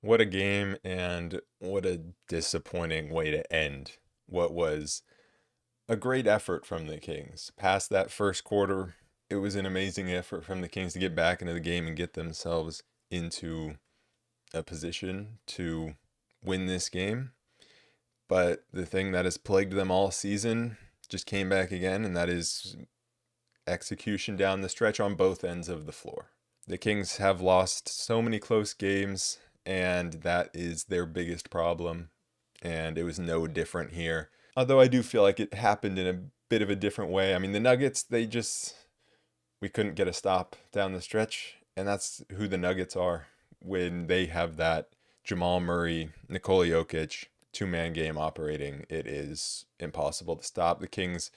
What a game, and what a disappointing way to end what was a great effort from the Kings. Past that first quarter, it was an amazing effort from the Kings to get back into the game and get themselves into a position to win this game. But the thing that has plagued them all season just came back again, and that is execution down the stretch on both ends of the floor. The Kings have lost so many close games, and that is their biggest problem. And it was no different here. Although I do feel like it happened in a bit of a different way. I mean, the Nuggets, we couldn't get a stop down the stretch. And that's who the Nuggets are when they have that Jamal Murray, Nikola Jokic two-man game operating. It is impossible to stop. The Kings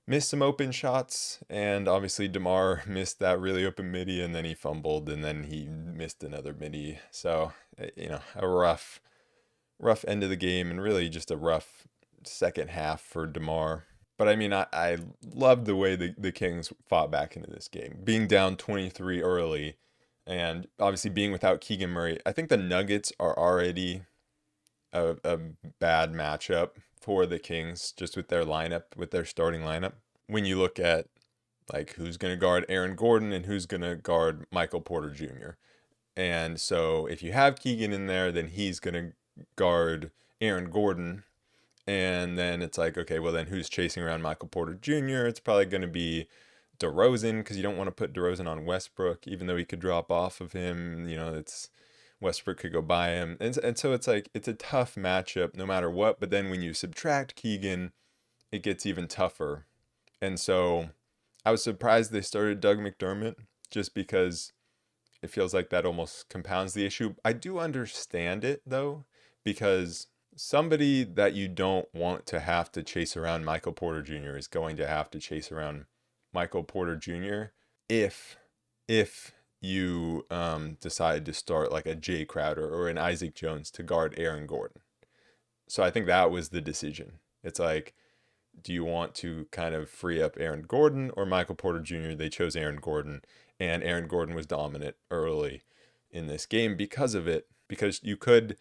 missed some open shots, and obviously DeMar missed that really open midi, and then he fumbled, and then he missed another midi. So, a rough end of the game, and really just a rough second half for DeMar. But I mean, I loved the way the Kings fought back into this game, being down 23 early, and obviously being without Keegan Murray. I think the Nuggets are already a bad matchup for the Kings just with their lineup, with their starting lineup. When you look at like who's going to guard Aaron Gordon and who's going to guard Michael Porter Jr. And so if you have Keegan in there, then he's going to guard Aaron Gordon. And then it's like, okay, well then who's chasing around Michael Porter Jr.? It's probably going to be DeRozan, because you don't want to put DeRozan on Westbrook, even though he could drop off of him. It's Westbrook could go by him. And so it's like, it's a tough matchup no matter what. But then when you subtract Keegan, it gets even tougher. And so I was surprised they started Doug McDermott, just because it feels like that almost compounds the issue. I do understand it though, because somebody that you don't want to have to chase around Michael Porter Jr. is going to have to chase around Michael Porter Jr. if you decide to start like a Jay Crowder or an Isaac Jones to guard Aaron Gordon. So I think that was the decision. It's like, do you want to kind of free up Aaron Gordon or Michael Porter Jr.? They chose Aaron Gordon, and Aaron Gordon was dominant early in this game because of it. Because you could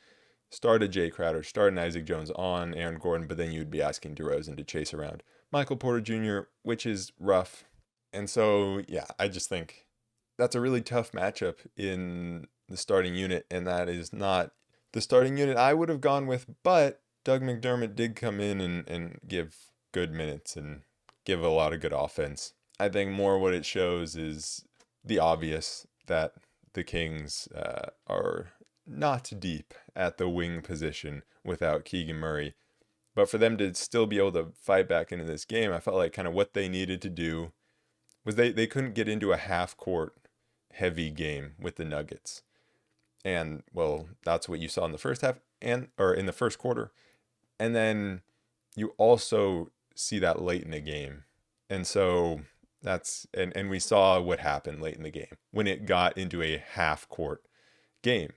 start a Jay Crowder, start an Isaac Jones on Aaron Gordon, but then you'd be asking DeRozan to chase around Michael Porter Jr., which is rough. And so, yeah, I just think that's a really tough matchup in the starting unit, and that is not the starting unit I would have gone with, but Doug McDermott did come in and give good minutes and give a lot of good offense. I think more what it shows is the obvious that the Kings are not deep at the wing position without Keegan Murray. But for them to still be able to fight back into this game, I felt like kind of what they needed to do was they couldn't get into a half court heavy game with the Nuggets. And well, that's what you saw in the first half or in the first quarter. And then you also see that late in the game. And so and we saw what happened late in the game when it got into a half court game,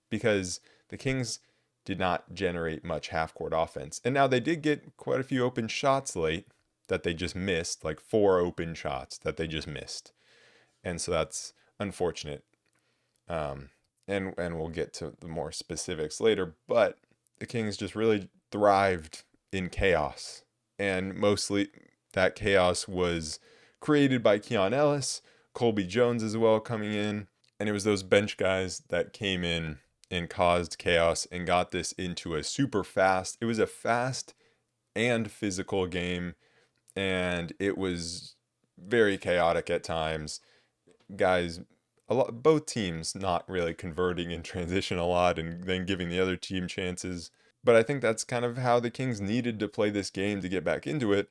because the Kings did not generate much half court offense. And now they did get quite a few open shots late that they just missed, like 4 open shots that they just missed. And so that's unfortunate. And we'll get to the more specifics later, but the Kings just really thrived in chaos. And mostly that chaos was created by Keon Ellis, Colby Jones as well coming in. And it was those bench guys that came in and caused chaos and got this into a super fast. It was a fast and physical game, and it was very chaotic at times. Guys, both teams not really converting in transition a lot and then giving the other team chances. But I think that's kind of how the Kings needed to play this game to get back into it,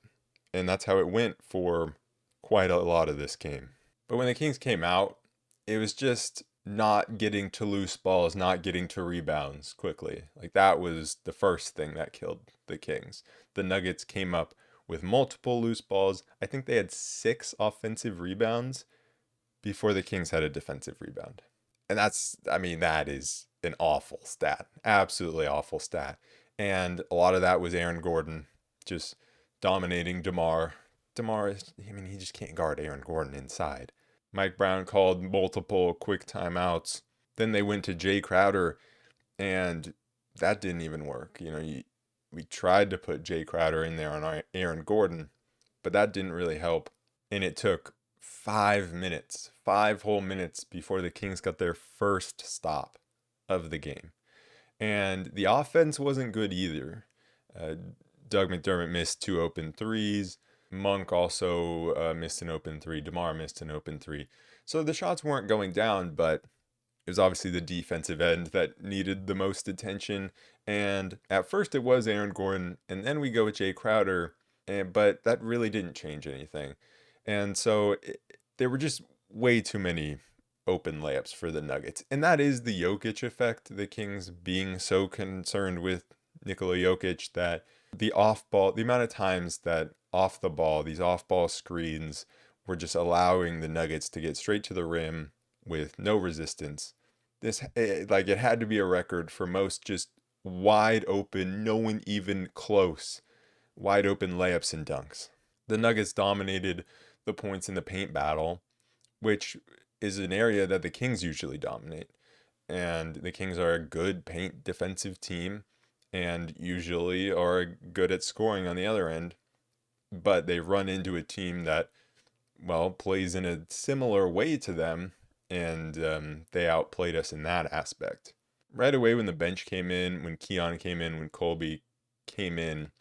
and that's how it went for quite a lot of this game. But when the Kings came out, it was just not getting to loose balls, not getting to rebounds quickly. Like that was the first thing that killed the Kings. The Nuggets came up with multiple loose balls. I think they had 6 offensive rebounds before the Kings had a defensive rebound. And that is an awful stat. Absolutely awful stat. And a lot of that was Aaron Gordon just dominating DeMar. He just can't guard Aaron Gordon inside. Mike Brown called multiple quick timeouts. Then they went to Jay Crowder, And that didn't even work. We tried to put Jay Crowder in there on Aaron Gordon, but that didn't really help. And it took 5 minutes, 5 whole minutes before the Kings got their first stop of the game. And the offense wasn't good either. Uh, Doug McDermott missed two open threes. Monk also missed an open three. DeMar missed an open three. So the shots weren't going down, but it was obviously the defensive end that needed the most attention. And at first it was Aaron Gordon, and then we go with Jay Crowder, but that really didn't change anything. And so there were just way too many open layups for the Nuggets. And that is the Jokic effect, the Kings being so concerned with Nikola Jokic that the off ball, the amount of times that off the ball, these off ball screens were just allowing the Nuggets to get straight to the rim with no resistance. Like it had to be a record for most just wide open, no one even close, wide open layups and dunks. The Nuggets dominated the points in the paint battle, which is an area that the Kings usually dominate. And the Kings are a good paint defensive team and usually are good at scoring on the other end. But they run into a team that, well, plays in a similar way to them, and they outplayed us in that aspect. Right away, when the bench came in, when Keon came in, when Colby came in,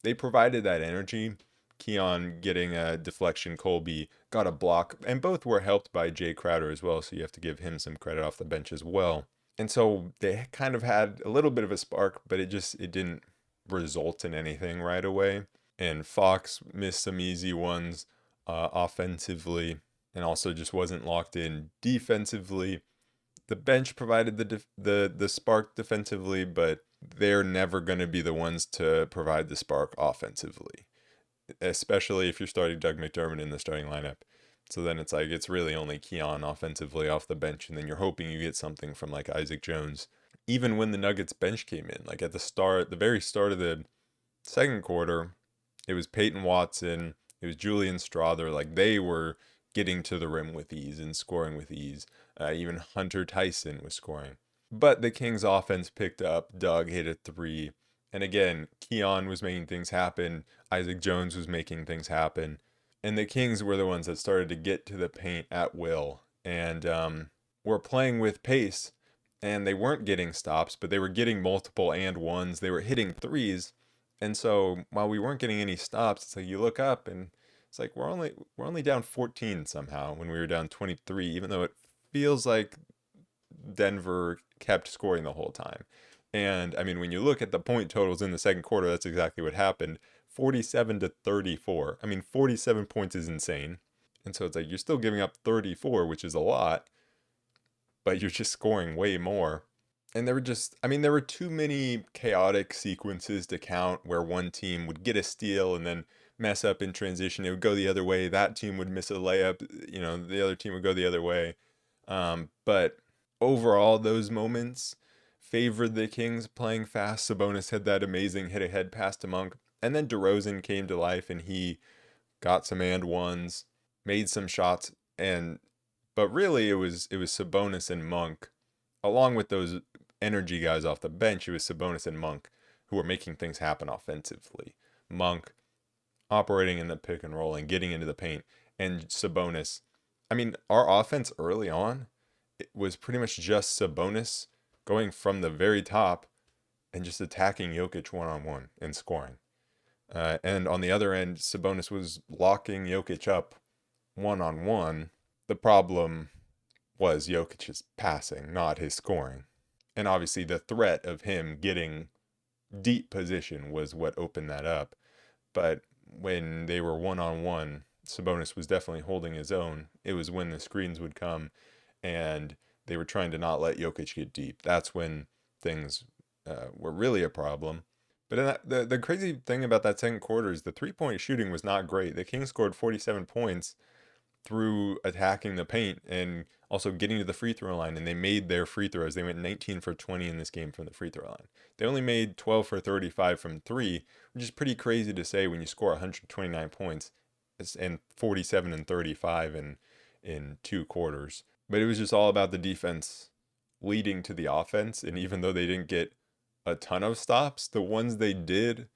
they provided that energy. Keon getting a deflection, Colby got a block, and both were helped by Jay Crowder as well, so you have to give him some credit off the bench as well. And so they kind of had a little bit of a spark, but it didn't result in anything right away. And Fox missed some easy ones offensively, and also just wasn't locked in defensively. The bench provided the spark defensively, but they're never going to be the ones to provide the spark offensively, especially if you're starting Doug McDermott in the starting lineup. So then it's like it's really only Keon offensively off the bench, and then you're hoping you get something from like Isaac Jones. Even when the Nuggets bench came in, like at the very start of the second quarter, it was Peyton Watson, it was Julian Strother, like they were getting to the rim with ease and scoring with ease. Even Hunter Tyson was scoring. But the Kings offense picked up. Doug hit a three. And again, Keon was making things happen. Isaac Jones was making things happen. And the Kings were the ones that started to get to the paint at will. And were playing with pace. And they weren't getting stops, but they were getting multiple and ones. They were hitting threes. And so while we weren't getting any stops, it's like you look up and it's like we're only down 14 somehow when we were down 23, even though it feels like Denver kept scoring the whole time. And I mean, when you look at the point totals in the second quarter, that's exactly what happened. 47 to 34. I mean, 47 points is insane. And so it's like you're still giving up 34, which is a lot, but you're just scoring way more. And there were too many chaotic sequences to count where one team would get a steal and then mess up in transition. It would go the other way. That team would miss a layup. The other team would go the other way. But overall, those moments favored the Kings playing fast. Sabonis had that amazing hit ahead pass to Monk. And then DeRozan came to life and he got some and ones, made some shots. But really, it was Sabonis and Monk, along with those energy guys off the bench. It was Sabonis and Monk who were making things happen offensively. Monk operating in the pick and roll and getting into the paint, and Sabonis. I mean, our offense early on, it was pretty much just Sabonis going from the very top and just attacking Jokic one-on-one and scoring. And on the other end, Sabonis was locking Jokic up one-on-one. The problem was Jokic's passing, not his scoring. And obviously the threat of him getting deep position was what opened that up. But when they were one-on-one, Sabonis was definitely holding his own. It was when the screens would come and they were trying to not let Jokic get deep. That's when things were really a problem. But the crazy thing about that second quarter is the three-point shooting was not great. The Kings scored 47 points through attacking the paint and also getting to the free throw line, and they made their free throws. They went 19 for 20 in this game from the free throw line. They only made 12 for 35 from three, which is pretty crazy to say when you score 129 points and 47 and 35 in two quarters. But it was just all about the defense leading to the offense. And even though they didn't get a ton of stops, the ones they did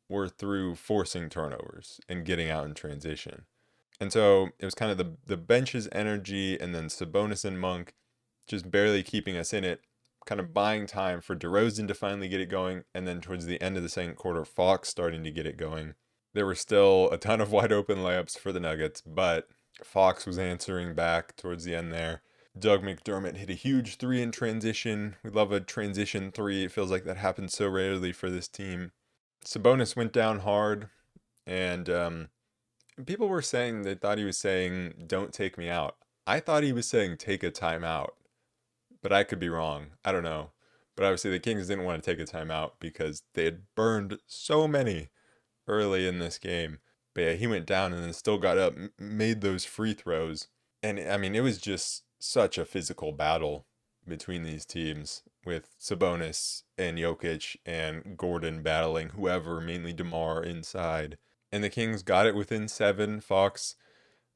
were through forcing turnovers and getting out in transition. And so it was kind of the bench's energy and then Sabonis and Monk just barely keeping us in it, kind of buying time for DeRozan to finally get it going. And then towards the end of the second quarter, Fox starting to get it going. There were still a ton of wide open layups for the Nuggets, but Fox was answering back towards the end there. Doug McDermott hit a huge three in transition. We love a transition three. It feels like that happens so rarely for this team. Sabonis went down hard, and people were saying they thought he was saying, "Don't take me out." I thought he was saying, "Take a timeout," but I could be wrong. I don't know. But obviously, the Kings didn't want to take a timeout because they had burned so many early in this game. But yeah, he went down and then still got up, made those free throws. And I mean, it was just such a physical battle between these teams with Sabonis and Jokic and Gordon battling whoever, mainly DeMar inside. And the Kings got it within 7. Fox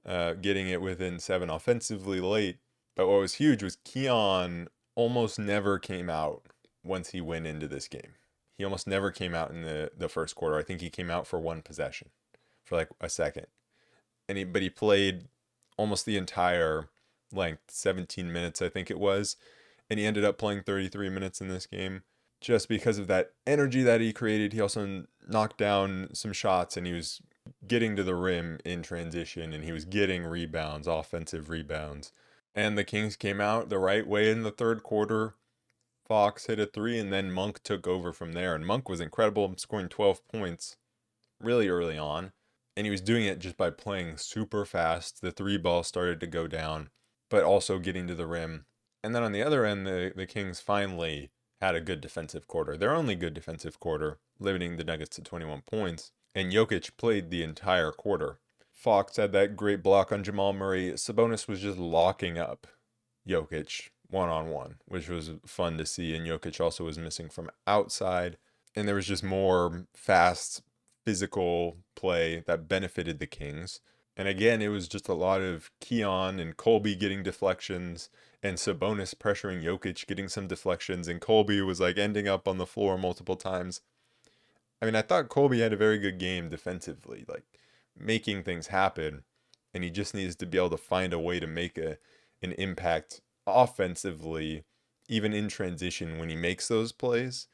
getting it within 7 offensively late. But what was huge was Keon almost never came out once he went into this game. He almost never came out in the first quarter. I think he came out for one possession, for like a second. But he played almost the entire length, 17 minutes I think it was, and he ended up playing 33 minutes in this game just because of that energy that he created. He also knocked down some shots and he was getting to the rim in transition and he was getting rebounds, offensive rebounds. And the Kings came out the right way in the third quarter. Fox hit a three, and then Monk took over from there. And Monk was incredible, scoring 12 points really early on. And he was doing it just by playing super fast. The three ball started to go down, but also getting to the rim. And then on the other end, the Kings finally had a good defensive quarter. Their only good defensive quarter, limiting the Nuggets to 21 points. And Jokic played the entire quarter. Fox had that great block on Jamal Murray. Sabonis was just locking up Jokic one-on-one, which was fun to see. And Jokic also was missing from outside. And there was just more fast, physical play that benefited the Kings. And again, it was just a lot of Keon and Colby getting deflections and Sabonis pressuring Jokic, getting some deflections. And Colby was like ending up on the floor multiple times. I mean, I thought Colby had a very good game defensively, like making things happen. And he just needs to be able to find a way to make an impact offensively, even in transition when he makes those plays.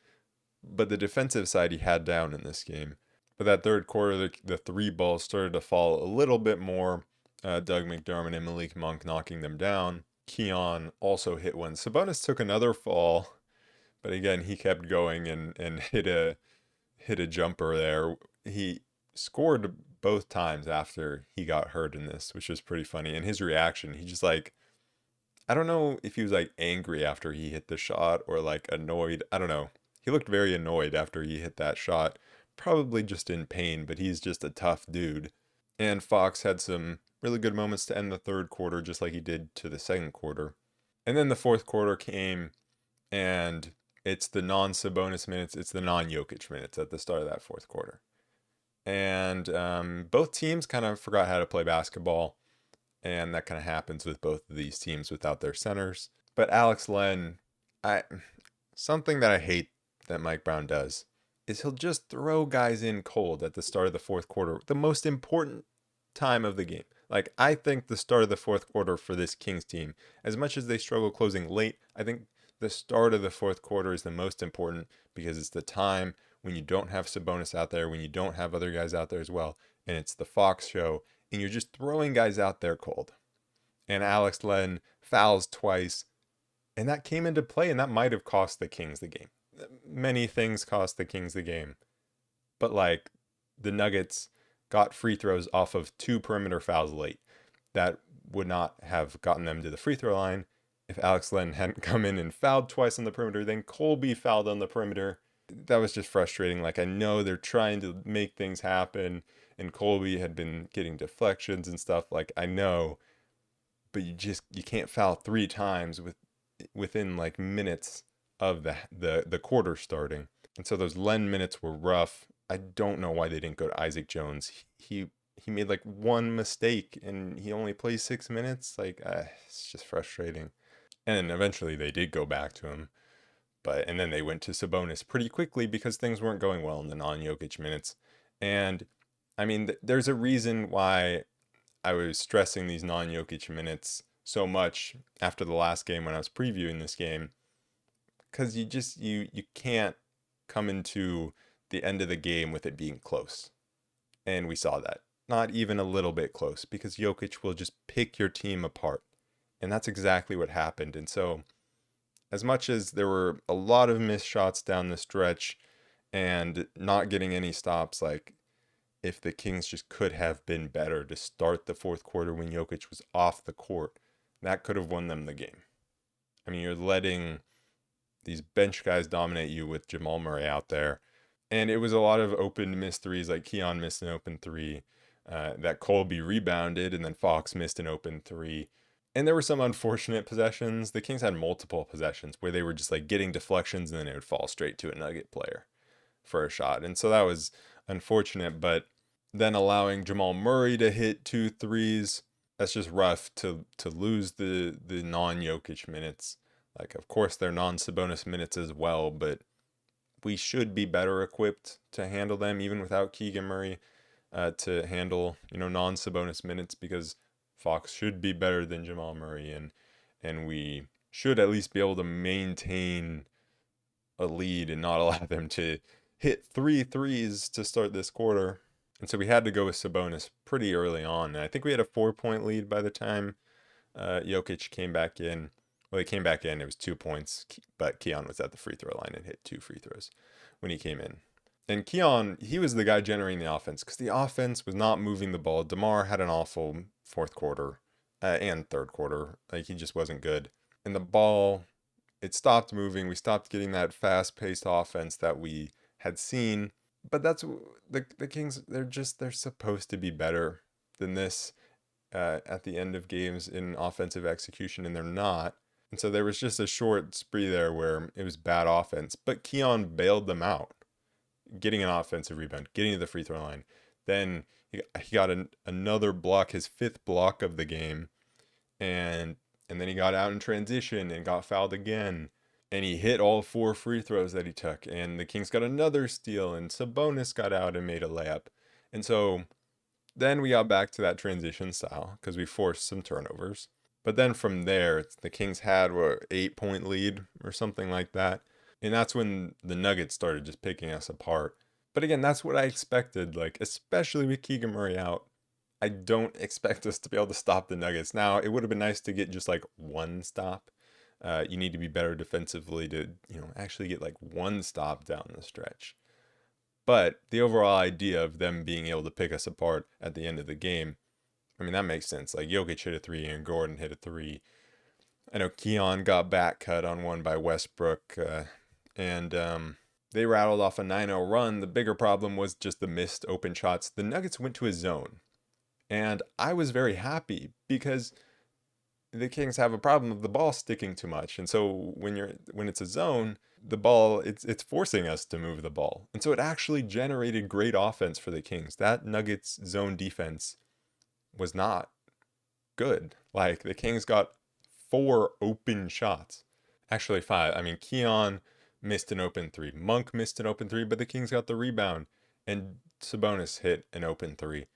But the defensive side he had down in this game. But that third quarter, the three balls started to fall a little bit more. Doug McDermott and Malik Monk knocking them down. Keon also hit one. Sabonis took another fall, but again, he kept going and hit a jumper there. He scored both times after he got hurt in this, which was pretty funny. And his reaction, he just like, I don't know if he was like angry after he hit the shot or like annoyed. I don't know. He looked very annoyed after he hit that shot. Probably just in pain, but he's just a tough dude. And Fox had some really good moments to end the third quarter, just like he did to the second quarter. And then the fourth quarter came, and it's the non-Sabonis minutes, it's the non-Jokic minutes at the start of that fourth quarter. And both teams kind of forgot how to play basketball, and that kind of happens with both of these teams without their centers. But Alex Len, something that I hate that Mike Brown does is he'll just throw guys in cold at the start of the fourth quarter, the most important time of the game. Like, I think the start of the fourth quarter for this Kings team, as much as they struggle closing late, I think the start of the fourth quarter is the most important because it's the time when you don't have Sabonis out there, when you don't have other guys out there as well, and it's the Fox show, and you're just throwing guys out there cold. And Alex Len fouls twice, and that came into play, and that might have cost the Kings the game. Many things cost the Kings the game. But like the Nuggets got free throws off of 2 perimeter fouls late. That would not have gotten them to the free throw line if Alex Len hadn't come in and fouled twice on the perimeter. Then Colby fouled on the perimeter. That was just frustrating. Like, I know they're trying to make things happen, and Colby had been getting deflections and stuff. Like, I know, but you can't foul 3 times within like minutes of the quarter starting. And so those Len minutes were rough. I don't know why they didn't go to Isaac Jones. He made like one mistake and he only plays 6 minutes. Like, it's just frustrating. And eventually they did go back to him. And then they went to Sabonis pretty quickly because things weren't going well in the non-Jokic minutes. And I mean, there's a reason why I was stressing these non-Jokic minutes so much after the last game when I was previewing this game, because you can't come into the end of the game with it being close. And we saw that. Not even a little bit close, because Jokic will just pick your team apart. And that's exactly what happened. And so, as much as there were a lot of missed shots down the stretch and not getting any stops, like if the Kings just could have been better to start the fourth quarter when Jokic was off the court, that could have won them the game. I mean, you're letting these bench guys dominate you with Jamal Murray out there. And it was a lot of open missed threes, like Keon missed an open three, that Colby rebounded, and then Fox missed an open three. And there were some unfortunate possessions. The Kings had multiple possessions where they were just like getting deflections and then it would fall straight to a Nugget player for a shot. And so that was unfortunate, but then allowing Jamal Murray to hit 2 threes, that's just rough to lose the non-Jokic minutes. Like, of course, they're non-Sabonis minutes as well, but we should be better equipped to handle them even without Keegan Murray, to handle, non-Sabonis minutes, because Fox should be better than Jamal Murray, and we should at least be able to maintain a lead and not allow them to hit 3 threes to start this quarter. And so we had to go with Sabonis pretty early on. And I think we had a 4-point lead by the time Jokic came back in. Well, he came back in, it was 2 points, but Keon was at the free throw line and hit 2 free throws when he came in. And Keon, he was the guy generating the offense, because the offense was not moving the ball. DeMar had an awful fourth quarter and third quarter. Like, he just wasn't good. And the ball, it stopped moving. We stopped getting that fast-paced offense that we had seen. But that's the Kings, they're supposed to be better than this at the end of games in offensive execution, and they're not. And so there was just a short spree there where it was bad offense, but Keon bailed them out, getting an offensive rebound, getting to the free throw line. Then he got another block, his 5th block of the game, and then he got out in transition and got fouled again. And he hit all 4 free throws that he took. And the Kings got another steal, and Sabonis got out and made a layup. And so then we got back to that transition style because we forced some turnovers. But then from there, the Kings had what, 8-point lead or something like that. And that's when the Nuggets started just picking us apart. But again, that's what I expected, like, especially with Keegan Murray out. I don't expect us to be able to stop the Nuggets. Now, it would have been nice to get just like one stop. You need to be better defensively to, actually get like one stop down the stretch. But the overall idea of them being able to pick us apart at the end of the game, I mean, that makes sense. Like, Jokic hit a 3 and Gordon hit a 3. I know Keon got back cut on one by Westbrook, and they rattled off a 9-0 run. The bigger problem was just the missed open shots. The Nuggets went to a zone, and I was very happy because the Kings have a problem of the ball sticking too much. And so when it's a zone, the ball, it's forcing us to move the ball. And so it actually generated great offense for the Kings. That Nuggets zone defense was not good. Like, the Kings got 4 open shots. Actually 5. I mean, Keon missed an open 3. Monk missed an open 3, but the Kings got the rebound. And Sabonis hit an open 3.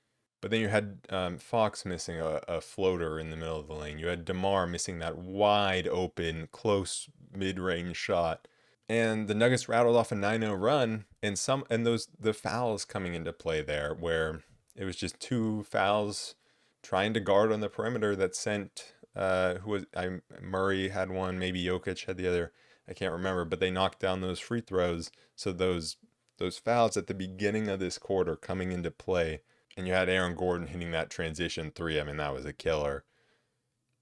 But then you had Fox missing a floater in the middle of the lane. You had DeMar missing that wide open, close mid-range shot. And the Nuggets rattled off a 9-0 run, and the fouls coming into play there, where it was just 2 fouls trying to guard on the perimeter that sent Murray had one, maybe Jokic had the other. I can't remember, but they knocked down those free throws. So those fouls at the beginning of this quarter coming into play. And you had Aaron Gordon hitting that transition 3. I mean, that was a killer.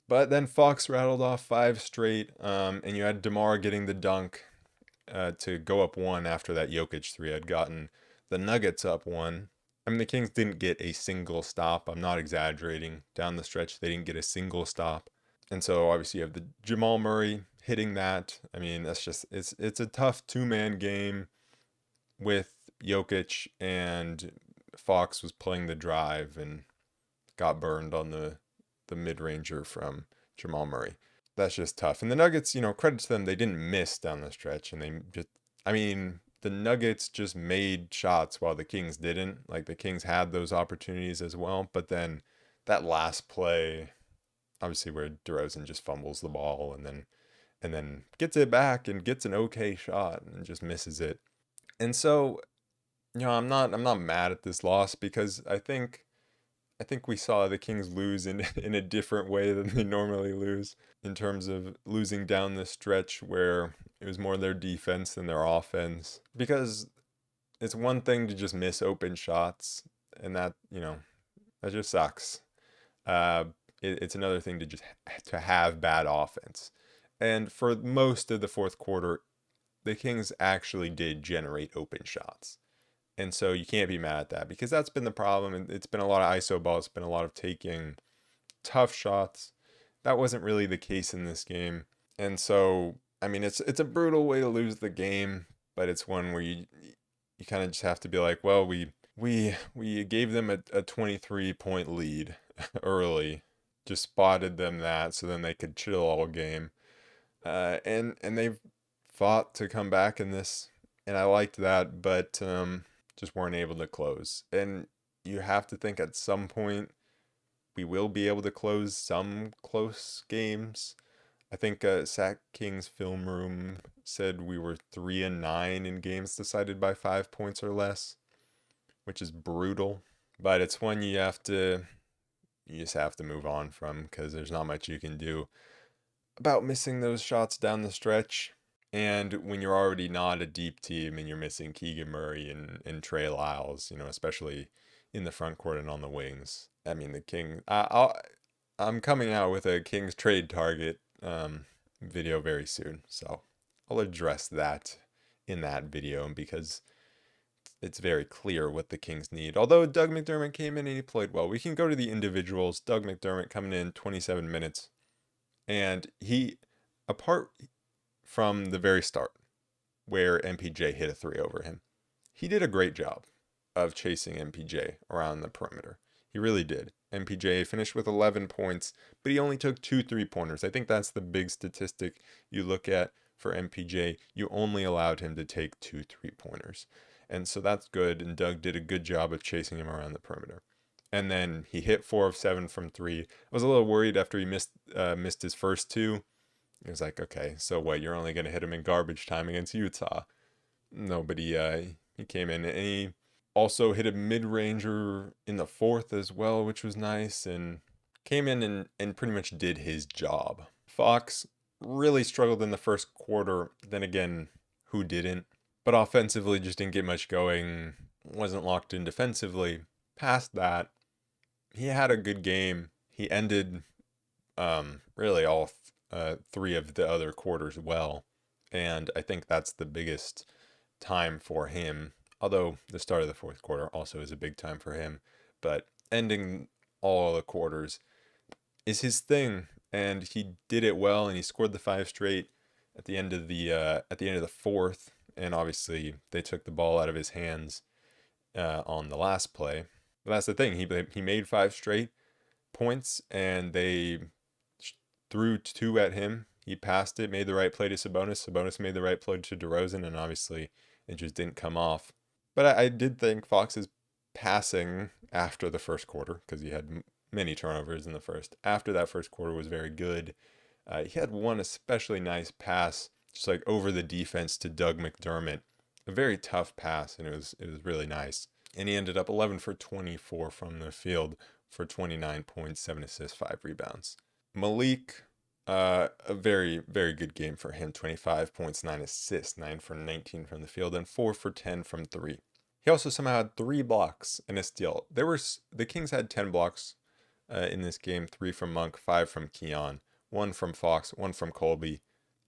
But then Fox rattled off 5 straight, and you had DeMar getting the dunk to go up 1 after that Jokic 3 had gotten the Nuggets up 1. I mean, the Kings didn't get a single stop. I'm not exaggerating. Down the stretch, they didn't get a single stop. And so obviously you have the Jamal Murray hitting that. I mean, that's just, it's a tough 2-man game with Jokic, and Fox was playing the drive and got burned on the mid-ranger from Jamal Murray. that's just tough. And the Nuggets, credit to them, they didn't miss down the stretch, and they just, I mean, the Nuggets just made shots while the Kings didn't. Like the Kings had those opportunities as well, but then that last play, obviously where DeRozan just fumbles the ball and then gets it back and gets an okay shot and just misses it. And so, I'm not mad at this loss because I think we saw the Kings lose in in a different way than they normally lose, in terms of losing down the stretch where it was more their defense than their offense. Because it's one thing to just miss open shots, and that just sucks. Uh, it's another thing to just to have bad offense. And for most of the fourth quarter, the Kings actually did generate open shots. And so you can't be mad at that because that's been the problem. And it's been a lot of ISO ball. It's been a lot of taking tough shots. That wasn't really the case in this game. And so, I mean, it's a brutal way to lose the game, but it's one where you kind of just have to be like, well, we gave them a 23-point lead early, just spotted them that so then they could chill all game. And they've fought to come back in this, and I liked that, but just weren't able to close. And you have to think at some point we will be able to close some close games. I think Sac King's film room said we were 3-9 in games decided by 5 points or less, which is brutal. But it's one you just have to move on from because there's not much you can do about missing those shots down the stretch. And when you're already not a deep team and you're missing Keegan Murray and Trey Lyles, especially in the front court and on the wings. I mean, the King. I'm coming out with a Kings trade target video very soon, so I'll address that in that video because it's very clear what the Kings need. Although Doug McDermott came in and he played well. We can go to the individuals. Doug McDermott coming in 27 minutes, and apart from the very start, where MPJ hit a three over him, he did a great job of chasing MPJ around the perimeter. He really did. MPJ finished with 11 points, but he only took 2 3-pointers. I think that's the big statistic you look at for MPJ. You only allowed him to take 2 3-pointers. And so that's good, and Doug did a good job of chasing him around the perimeter. And then he hit 4 of 7 from 3. I was a little worried after he missed his first 2. It was like, okay, so what? You're only going to hit him in garbage time against Utah. No, but he came in, and he also hit a mid-ranger in the fourth as well, which was nice, and came in and pretty much did his job. Fox really struggled in the first quarter. Then again, who didn't? But offensively just didn't get much going. Wasn't locked in defensively. Past that, he had a good game. He ended really all 3 of the other quarters well. And I think that's the biggest time for him. Although the start of the fourth quarter also is a big time for him. But ending all the quarters is his thing. And he did it well, and he scored the 5 straight at the end of the fourth. And obviously they took the ball out of his hands on the last play. But that's the thing. He made 5 straight points, and they threw 2 at him. He passed it, made the right play to Sabonis. Sabonis made the right play to DeRozan, and obviously it just didn't come off. But I did think Fox's passing after the first quarter, because he had many turnovers in the first, after that first quarter was very good. He had one especially nice pass, just like over the defense to Doug McDermott. A very tough pass, and it was really nice. And he ended up 11 for 24 from the field for 29 points, 7 assists, 5 rebounds. Malik, a very, very good game for him. 25 points, 9 assists, 9 for 19 from the field, and 4 for 10 from 3. He also somehow had 3 blocks and a steal. The Kings had 10 blocks in this game, 3 from Monk, 5 from Keon, 1 from Fox, 1 from Colby.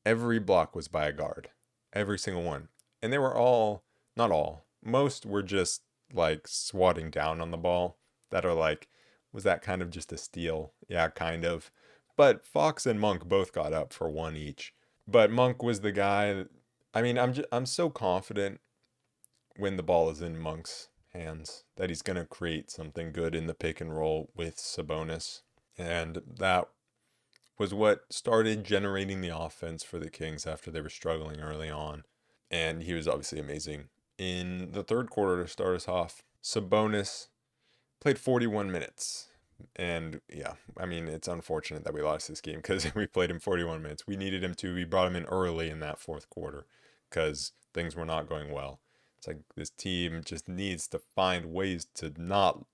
Every block was by a guard. Every single one. And they were all, not all, most were just like swatting down on the ball that are like, was that kind of just a steal? Yeah, kind of. But Fox and Monk both got up for 1 each. But Monk was the guy. I mean, I'm so confident when the ball is in Monk's hands that he's going to create something good in the pick and roll with Sabonis. And that was what started generating the offense for the Kings after they were struggling early on. And he was obviously amazing in the third quarter to start us off. Sabonis played 41 minutes. And yeah, I mean, it's unfortunate that we lost this game because we played him 41 minutes. We needed him to. We brought him in early in that fourth quarter because things were not going well. It's like this team just needs to find ways to not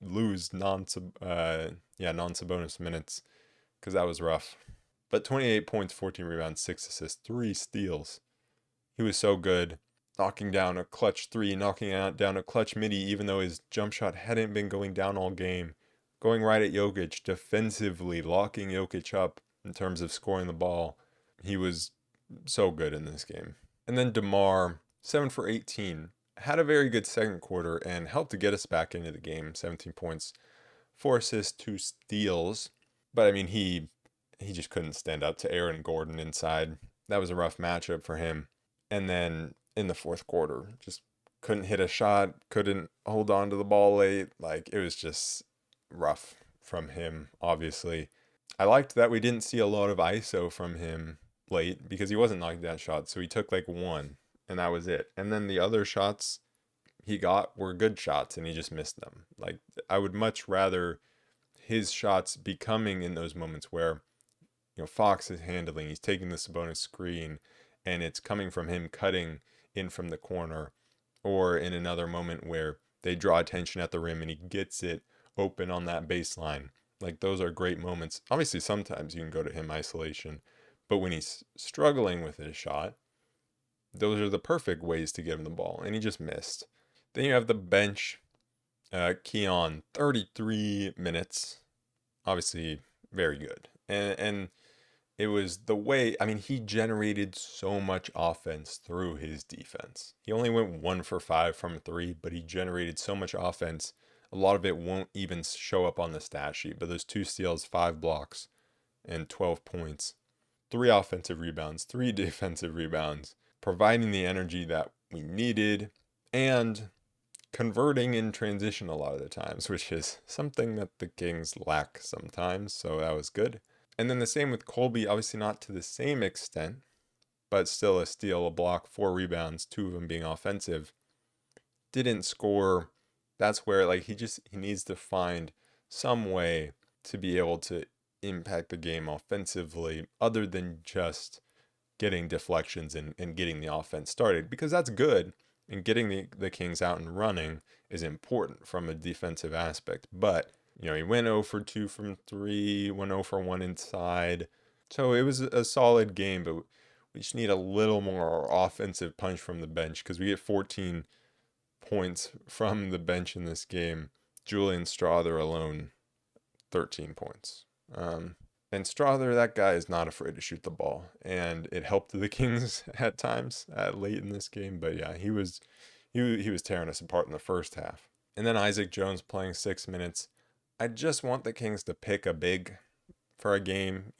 lose non-Sabonis minutes because that was rough. But 28 points, 14 rebounds, 6 assists, 3 steals. He was so good. Knocking down a clutch three, knocking down a clutch midi, even though his jump shot hadn't been going down all game. Going right at Jokic, defensively locking Jokic up in terms of scoring the ball. He was so good in this game. And then DeMar, 7 for 18, had a very good second quarter and helped to get us back into the game. 17 points, 4 assists, 2 steals. But I mean, he just couldn't stand up to Aaron Gordon inside. That was a rough matchup for him. And then in the fourth quarter, just couldn't hit a shot, couldn't hold on to the ball late. Like, it was just rough from him, obviously. I liked that we didn't see a lot of ISO from him late because he wasn't knocking down shots. So he took like one, and that was it. And then the other shots he got were good shots, and he just missed them. Like, I would much rather his shots be coming in those moments where, Fox is handling, he's taking the Sabonis screen, and it's coming from him cutting in from the corner, or in another moment where they draw attention at the rim and he gets it open on that baseline. Like, those are great moments. Obviously, sometimes you can go to him isolation, but when he's struggling with his shot, those are the perfect ways to give him the ball, and he just missed. Then you have the bench. Keon, 33 minutes. Obviously, very good. And it was the way, I mean, he generated so much offense through his defense. He only went 1 for 5 from 3, but he generated so much offense. A lot of it won't even show up on the stat sheet, but those 2 steals, 5 blocks, and 12 points. 3 offensive rebounds, 3 defensive rebounds, providing the energy that we needed, and converting in transition a lot of the times, which is something that the Kings lack sometimes, so that was good. And then the same with Colby, obviously not to the same extent, but still a steal, a block, 4 rebounds, 2 of them being offensive. Didn't score. That's where, like, he needs to find some way to be able to impact the game offensively other than just getting deflections and getting the offense started, because that's good. And getting the Kings out and running is important from a defensive aspect. But, he went 0 for 2 from 3, went 0 for 1 inside. So it was a solid game, but we just need a little more offensive punch from the bench because we get 14 points from the bench in this game. Julian Strother alone, 13 points. And Strother, that guy is not afraid to shoot the ball, and it helped the Kings at times late in this game. But yeah, he was tearing us apart in the first half. And then Isaac Jones playing 6 minutes. I just want the Kings to pick a big for a game.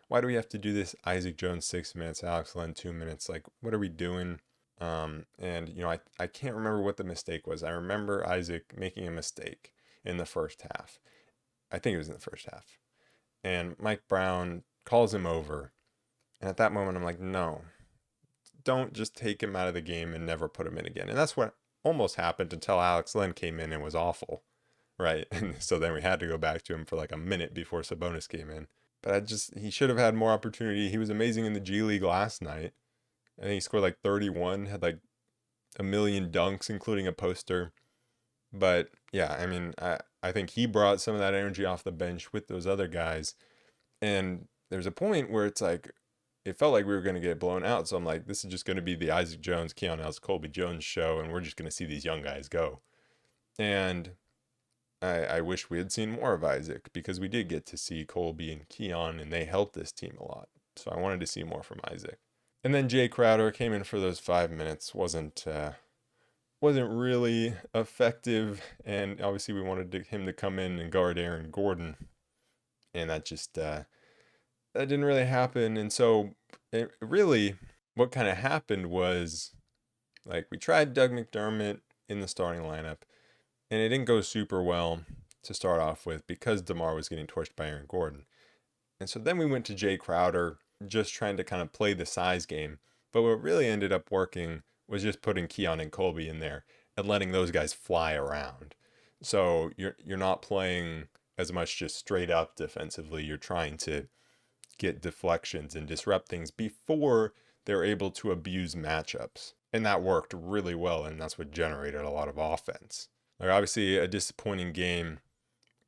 Why do we have to do this? Isaac Jones 6 minutes, Alex Len 2 minutes. Like, what are we doing? And I can't remember what the mistake was. I remember Isaac making a mistake in the first half. I think it was in the first half. And Mike Brown calls him over. And at that moment, I'm like, no, don't just take him out of the game and never put him in again. And that's what almost happened until Alex Len came in and was awful, right? And so then we had to go back to him for like a minute before Sabonis came in. But he should have had more opportunity. He was amazing in the G League last night. I think he scored like 31, had like a million dunks, including a poster. But yeah, I mean, I think he brought some of that energy off the bench with those other guys. And there's a point where it's like, it felt like we were going to get blown out. So I'm like, this is just going to be the Isaac Jones, Keon Ellis, Colby Jones show, and we're just going to see these young guys go. And I wish we had seen more of Isaac, because we did get to see Colby and Keon, and they helped this team a lot. So I wanted to see more from Isaac. And then Jay Crowder came in for those 5 minutes. Wasn't really effective, and obviously we wanted him to come in and guard Aaron Gordon, and that just that didn't really happen. And so what kind of happened was, like, we tried Doug McDermott in the starting lineup, and it didn't go super well to start off with because DeMar was getting torched by Aaron Gordon. And so then we went to Jay Crowder, just trying to kind of play the size game. But what really ended up working was just putting Keon and Colby in there and letting those guys fly around. So you're not playing as much just straight up defensively. You're trying to get deflections and disrupt things before they're able to abuse matchups. And that worked really well, and that's what generated a lot of offense. Like, obviously, a disappointing game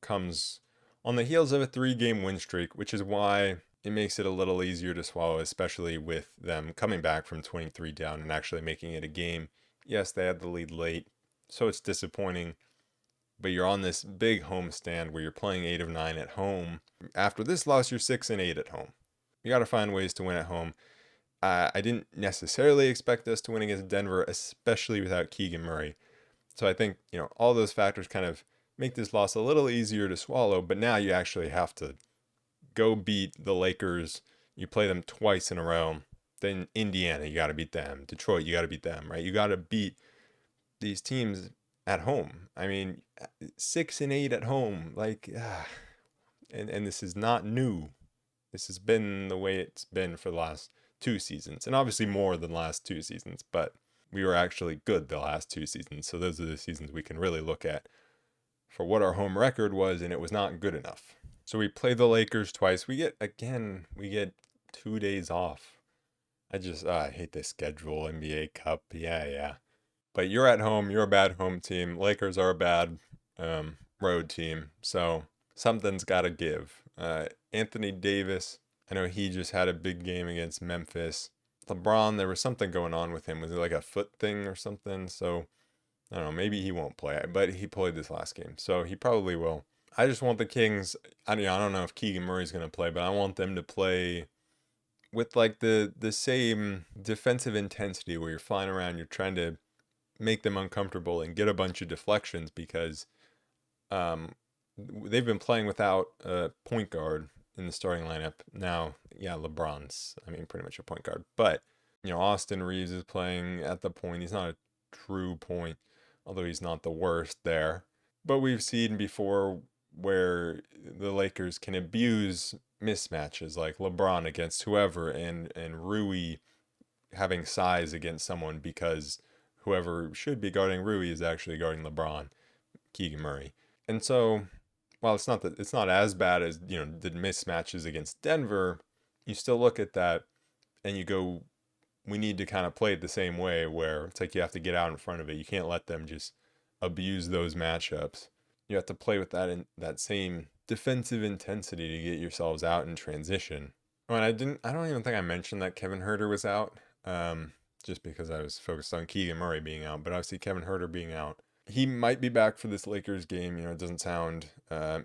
comes on the heels of a 3-game win streak, which is why it makes it a little easier to swallow, especially with them coming back from 23 down and actually making it a game. Yes, they had the lead late, so it's disappointing, but you're on this big home stand where you're playing 8 of 9 at home. After this loss, you're 6 and 8 at home. You got to find ways to win at home. I didn't necessarily expect us to win against Denver, especially without Keegan Murray. So I think, all those factors kind of make this loss a little easier to swallow, but now you actually have to go beat the Lakers. You play them twice in a row. Then Indiana, you got to beat them. Detroit, you got to beat them, right? You got to beat these teams at home. I mean, 6 and 8 at home, and this is not new. This has been the way it's been for the last 2 seasons, and obviously more than the last 2 seasons, but we were actually good the last 2 seasons, so those are the seasons we can really look at for what our home record was, and it was not good enough. So we play the Lakers twice. We get 2 days off. I hate this schedule, NBA Cup, yeah. But you're at home, you're a bad home team. Lakers are a bad road team, so something's got to give. Anthony Davis, I know he just had a big game against Memphis. LeBron, there was something going on with him. Was it like a foot thing or something? So, I don't know, maybe he won't play, but he played this last game, so he probably will. I just want the Kings, I don't know if Keegan Murray's going to play, but I want them to play with like the same defensive intensity where you're flying around, you're trying to make them uncomfortable and get a bunch of deflections because they've been playing without a point guard in the starting lineup. Now, yeah, LeBron's, pretty much a point guard. But, Austin Reeves is playing at the point. He's not a true point, although he's not the worst there. But we've seen before where the Lakers can abuse mismatches like LeBron against whoever and Rui having size against someone because whoever should be guarding Rui is actually guarding LeBron, Keegan Murray. And so, while it's not as bad as, the mismatches against Denver, you still look at that and you go, we need to kind of play it the same way where it's like you have to get out in front of it. You can't let them just abuse those matchups. You have to play with that same defensive intensity to get yourselves out in transition. Oh, and I don't even think I mentioned that Kevin Huerter was out, just because I was focused on Keegan Murray being out, but obviously Kevin Huerter being out. He might be back for this Lakers game. It doesn't sound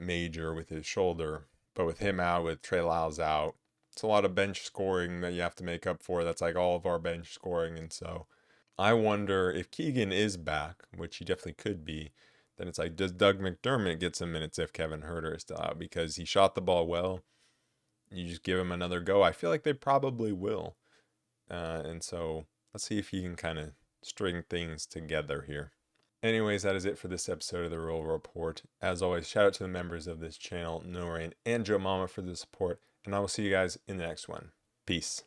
major with his shoulder, but with him out, with Trey Lyles out, it's a lot of bench scoring that you have to make up for. That's like all of our bench scoring. And so I wonder if Keegan is back, which he definitely could be, then it's like, does Doug McDermott get some minutes if Kevin Huerter is still out? Because he shot the ball well. You just give him another go. I feel like they probably will. And so let's see if he can kind of string things together here. Anyways, that is it for this episode of the Roll Report. As always, shout out to the members of this channel, Noreen and Joe Mama, for the support, and I will see you guys in the next one. Peace.